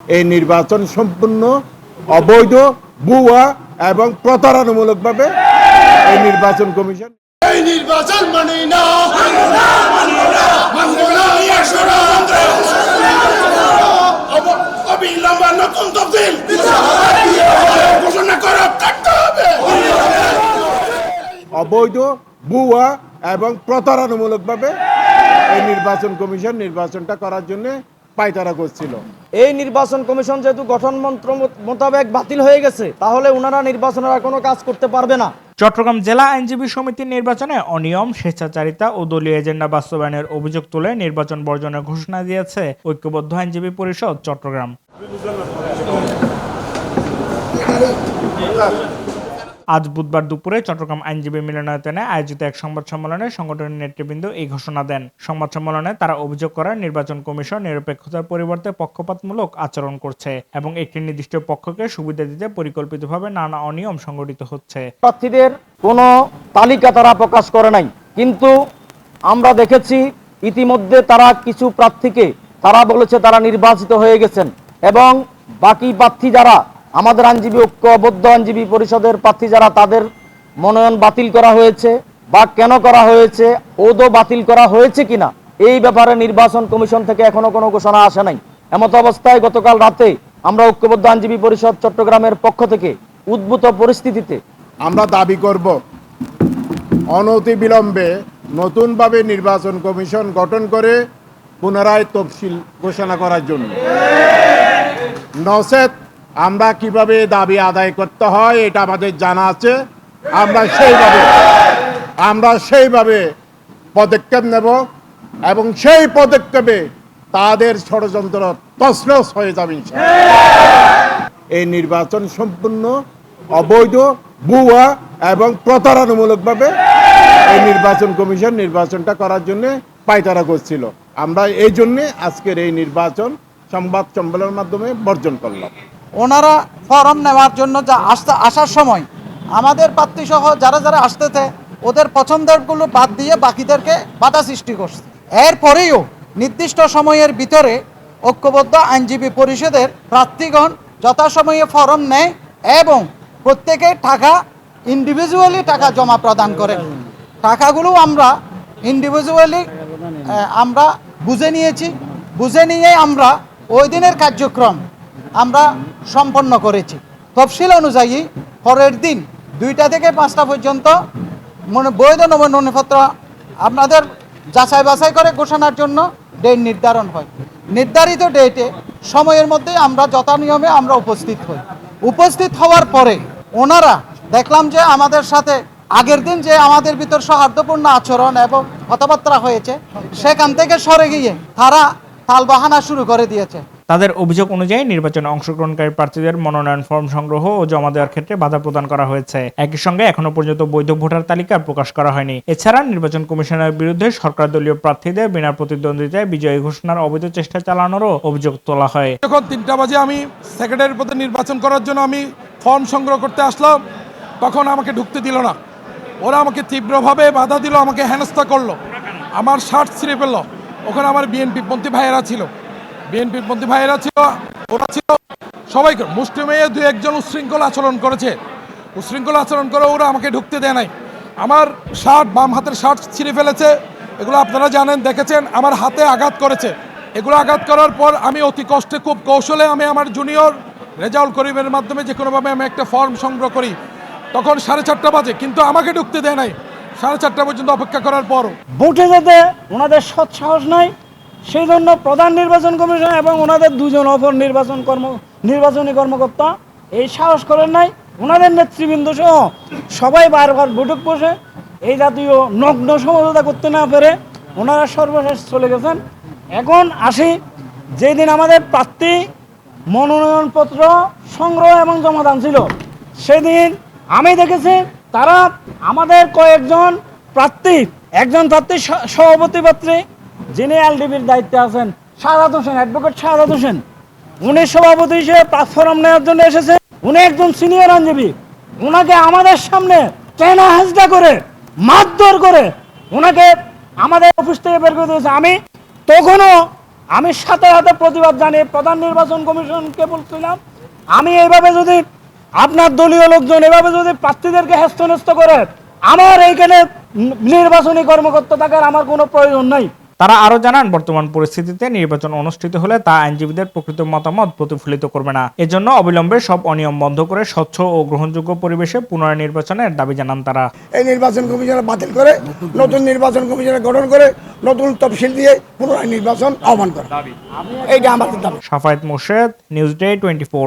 এই নির্বাচন সম্পূর্ণ অবৈধ, ভুয়া এবং প্রতারণামূলকভাবে এই নির্বাচন কমিশন এই নির্বাচন মানে না অবিলম্বে নতুন তফসিল ঘোষণা করা থাকতে হবে। অবৈধ, ভুয়া এবং প্রতারণামূলকভাবে এই নির্বাচন কমিশন নির্বাচনটা করার জন্য পায়তারা করছিল। এই নির্বাচন কমিশন যেহেতু গঠন মন্ত্র মোতাবেক বাতিল হয়ে গেছে, তাহলে ওনারা নির্বাচনের আর কোনো কাজ করতে পারবে না। চট্টগ্রাম জেলা আইনজীবী সমিতির নির্বাচনে অনিয়ম, স্বেচ্ছাচারিতা ও দলীয় এজেন্ডা বাস্তবায়নের অভিযোগ তুলে নির্বাচন বর্জনের ঘোষণা দিয়েছে ঐক্যবদ্ধ আইনজীবী পরিষদ চট্টগ্রাম। আজ বুধবার দুপুরে চট্টগ্রাম আইনজীবী মিলনায়তনে আয়োজিত এক সংবাদ সম্মেলনে সংগঠনের নেতৃবৃন্দ এই ঘোষণা দেন। সংবাদ সম্মেলনে তারা অভিযোগ করেন নির্বাচন কমিশন নিরপেক্ষতার পরিবর্তে পক্ষপাতমূলক আচরণ করছে এবং একটি নির্দিষ্ট পক্ষকে সুবিধা দিতে পরিকল্পিতভাবে নানা অনিয়ম সংঘটিত হচ্ছে। প্রার্থীদের কোনো তালিকা তারা প্রকাশ করে নাই, কিন্তু আমরা দেখেছি ইতিমধ্যে তারা কিছু প্রার্থীকে তারা বলেছে তারা নির্বাচিত হয়ে গেছেন এবং বাকি প্রার্থী যারা আমাদের আইনজীবী ঐক্যবদ্ধ আইনজীবী পরিষদের প্রার্থী যারা তাদের মনোনয়ন বাতিল করা হয়েছে বা কেন করা হয়েছে, ওদো বাতিল করা হয়েছে কিনা এই ব্যাপারে নির্বাচন কমিশন থেকে এখনো কোনো ঘোষণা আসে নাই। এমত অবস্থায় গতকাল রাতে আমরা ঐক্যবদ্ধ আইনজীবী পরিষদ চট্টগ্রামের পক্ষ থেকে উদ্ভূত পরিস্থিতিতে আমরা দাবি করব অনতিবিলম্বে নতুনভাবে নির্বাচন কমিশন গঠন করে পুনরায় তফসিল ঘোষণা করার জন্য। নচেত আমরা কিভাবে দাবি আদায় করতে হয় এটা আমাদের জানা আছে। আমরা সেইভাবে পদক্ষেপ নেব এবং সেই পদক্ষেপে তাদের ষড়যন্ত্র তছনছ হয়ে যাবে। এই নির্বাচন সম্পূর্ণ অবৈধ, ভুয়া এবং প্রতারণামূলকভাবে এই নির্বাচন কমিশন নির্বাচনটা করার জন্য পায়তারা করছিল। আমরা এই জন্যে আজকের এই নির্বাচন সংবাদ সম্মেলনের মাধ্যমে বর্জন করলাম। ওনারা ফর্ম নেওয়ার জন্য যা আসার সময় আমাদের প্রার্থী সহ যারা যারা আসতেছে ওদের পছন্দেরগুলো বাদ দিয়ে বাকিদেরকে বাধা সৃষ্টি করছে। এরপরেও নির্দিষ্ট সময়ের ভিতরে ঐক্যবদ্ধ আইনজীবী পরিষদের প্রার্থীগণ যথাসময়ে ফর্ম নেয় এবং প্রত্যেকে টাকা ইন্ডিভিজুয়ালি টাকা জমা প্রদান করে। টাকাগুলো আমরা ইন্ডিভিজুয়ালি আমরা বুঝে নিয়েছি, বুঝে নিয়ে আমরা ওই দিনের কার্যক্রম আমরা সম্পন্ন করেছি। তফসিল অনুযায়ী পরের দিন 2টা থেকে 5টা পর্যন্ত বৈধ নমুনাপত্র আপনাদের যাচাই বাছাই করে ঘোষণার জন্য ডেট নির্ধারণ হয়। নির্ধারিত ডেটে সময়ের মধ্যে আমরা যথানিয়মে আমরা উপস্থিত হই। উপস্থিত হওয়ার পরে ওনারা দেখলাম যে আমাদের সাথে আগের দিন যে আমাদের ভিতর সৌহার্দ্যপূর্ণ আচরণ এবং কথাবার্তা হয়েছে সেখান থেকে সরে গিয়ে তারা তালবাহানা শুরু করে দিয়েছে। তাদের অভিযোগ অনুযায়ী নির্বাচনে অংশগ্রহণকারী প্রার্থীদের মনোনয়ন ফর্ম সংগ্রহ ও জমা দেওয়ার ক্ষেত্রে বাধা প্রদান করা হয়েছে। একই সঙ্গে এখনো পর্যন্ত বৈধ ভোটার তালিকা প্রকাশ করা হয়নি। এছাড়া নির্বাচন কমিশনের বিরুদ্ধে সরকার দলীয় প্রার্থীদের বিনা প্রতিদ্বন্দ্বিতায় বিজয়ী ঘোষণার অবৈধ চেষ্টা চালানোরও অভিযোগ তোলা হয়। যখন 3টা বাজে আমি সেক্রেটারির পদে নির্বাচন করার জন্য আমি ফর্ম সংগ্রহ করতে আসলাম, তখন আমাকে ঢুকতে দিল না। ওরা আমাকে তীব্রভাবে বাধা দিল, আমাকে হেনস্থা করলো, আমার শার্ট ছিঁড়ে ফেললো। ওখানে আমার বিএনপিপন্থী ভাইয়েরা ছিল, ওরা ছিল সবাইকে মুষ্টিমেয়ে 2-1 উশৃঙ্খল আচরণ করেছে। উশৃঙ্খল আচরণ করে ওরা আমাকে ঢুকতে দেয় নাই। আমার শার্ট, বাম হাতের শার্ট ছিঁড়ে ফেলেছে, এগুলো আপনারা জানেন, দেখেছেন। আমার হাতে আঘাত করেছে। এগুলো আঘাত করার পর আমি অতি কষ্টে খুব কৌশলে আমি আমার জুনিয়র রেজাউল করিমের মাধ্যমে যে কোনোভাবে আমি একটা ফর্ম সংগ্রহ করি। তখন 4:30 বাজে, কিন্তু আমাকে ঢুকতে দেয় নাই 4:30 পর্যন্ত অপেক্ষা করার পরও। ভোটে যেতে ওনাদের সৎ সাহস নাই, সেই জন্য প্রধান নির্বাচন কমিশন এবং ওনাদের 2জন অপর নির্বাচনী কর্মকর্তা এই সাহস করেন নাই। ওনাদের নেতৃবৃন্দ সহ সবাই বারবার বৈঠক বসে এই জাতীয় নগ্ন সমঝোতা করতে না পেরে ওনারা সর্বশেষ চলে গেছেন। এখন আসি, যেদিন আমাদের প্রার্থী মনোনয়নপত্র সংগ্রহ এবং জমাদান ছিল, সেদিন আমি দেখেছি তারা আমাদের কয়েকজন প্রার্থী, একজন প্রার্থী সভাপতি প্রার্থী যিনি এলডিবির দায়িত্বে আছেন, শাহাদাত হোসেন, অ্যাডভোকেট শাহাদাত হোসেন, উনি সভাপতি হিসেবে প্ল্যাটফর্ম নেওয়ার জন্য এসেছেন। উনি একজন সিনিয়র আইনজীবী। ওনাকে আমাদের সামনে টেনা হেঁচড়া করে মারধর করে ওনাকে আমাদের অফিস থেকে বের করে দিয়েছে। আমি তখনও আমি সাথে সাথে প্রতিবাদ জানিয়ে প্রধান নির্বাচন কমিশনকে বলছিলাম, আমি এইভাবে যদি আপনার দলীয় লোকজন এভাবে যদি প্রার্থীদেরকে হেস্তনেস্ত করে, আমার এইখানে নির্বাচনী কর্মকর্তা থাকার আমার কোনো প্রয়োজন নাই। তারা আরো জানান, বর্তমান পরিস্থিতিতে নির্বাচন অনুষ্ঠিত হলে তা আইনজীবীদের প্রকৃত মতামত প্রতিফলিত করবে না। এজন্য অবিলম্বে সব অনিয়ম বন্ধ করে স্বচ্ছ ও গ্রহণযোগ্য পরিবেশে পুনরায় নির্বাচনের দাবি জানান তারা। এই নির্বাচন কমিশন বাতিল করে নতুন নির্বাচন কমিশন গঠন করে নতুন তফসিল দিয়ে পুনরায় নির্বাচন আহ্বান করে, এইটা আমাদের দাবি। Safayet Morshed, news day 24।